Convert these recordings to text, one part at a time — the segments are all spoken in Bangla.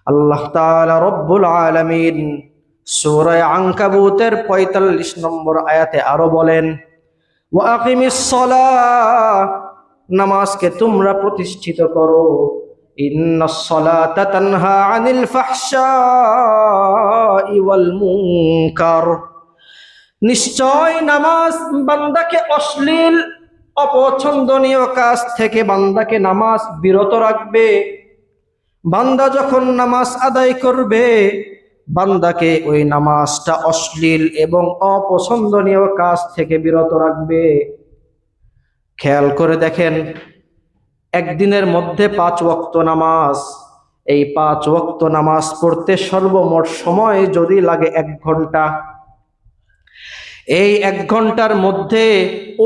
আল্লাহ তাআলা রব্বুল আলামিন সূরা আনকাবুতের ৪৫ নম্বর আয়াতে আরো বলেন, ওয়া আকিমিস সালাহ, নামাজকে তোমরা প্রতিষ্ঠিত করো। ইন্নাস সালাতা তানহা আনিল ফাহশাই ওয়াল মুনকার, নিশ্চয় নামাজ বান্দাকে অশ্লীল অপছন্দনীয় কাজ থেকে বান্দাকে নামাজ বিরত রাখবে। বান্দা যখন নামাজ আদায় করবে, বান্দাকে ওই নামাজটা অশ্লীল এবং অপছন্দনীয় কাজ থেকে বিরত রাখবে। খেয়াল করে দেখেন, একদিনের মধ্যে 5 ওয়াক্ত নামাজ, এই 5 ওয়াক্ত নামাজ পড়তে সর্বমোট সময় যদি লাগে 1 ঘন্টা, এই 1 ঘন্টার মধ্যে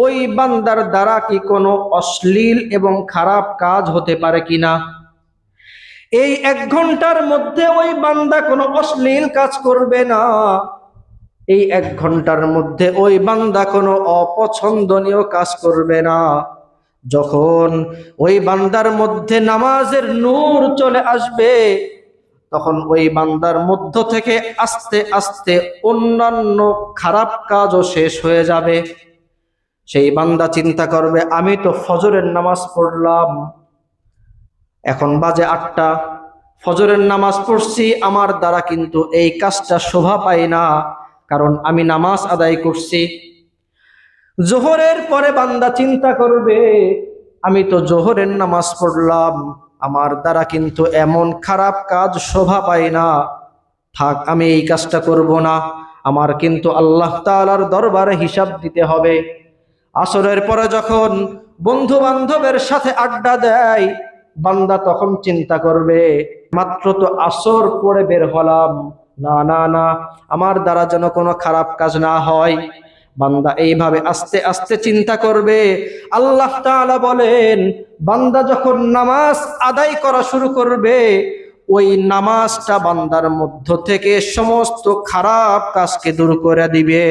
ওই বান্দার দ্বারা কি কোনো অশ্লীল এবং খারাপ কাজ হতে পারে কিনা? এই 1 ঘন্টার মধ্যে ওই বান্দা কোনো অশ্লীল কাজ করবে না। এই 1 ঘন্টার মধ্যে ওই বান্দা কোনো অপছন্দনীয় কাজ করবে না। যখন ওই বান্দার মধ্যে নামাজের নূর চলে আসবে, তখন ওই বান্দার মধ্য থেকে আস্তে আস্তে অন্যান্য খারাপ কাজও শেষ হয়ে যাবে। সেই বান্দা চিন্তা করবে, আমি তো ফজরের নামাজ পড়লাম, এখন বাজে 8টা, ফজরের নামাজ পড়ছি, আমার দ্বারা কিন্তু এই কাজটা শোভা পায় না, কারণ আমি নামাজ আদায় করছি। জোহরের পরে বান্দা চিন্তা করবে, আমি তো জোহরের নামাজ পড়লাম, আমার দ্বারা কিন্তু এমন খারাপ কাজ শোভা পায় না, থাক আমি এই কাজটা করব না, আমার কিন্তু আল্লাহ তাআলার দরবারে হিসাব দিতে হবে। আসরের পরে যখন বন্ধু বান্ধবের সাথে আড্ডা দেয়, বান্দা তখন চিন্তা করবে, মাত্র তো আসর পড়ে বের হলাম, না না না, আমার দ্বারা যেন কোনো খারাপ কাজ না হয়। বান্দা এইভাবে আস্তে আস্তে চিন্তা করবে। আল্লাহ তাআলা বলেন, বান্দা যখন নামাজ আদায় করা শুরু করবে, ওই নামাজটা বান্দার মধ্য থেকে সমস্ত খারাপ কাজকে দূর করে দিবে।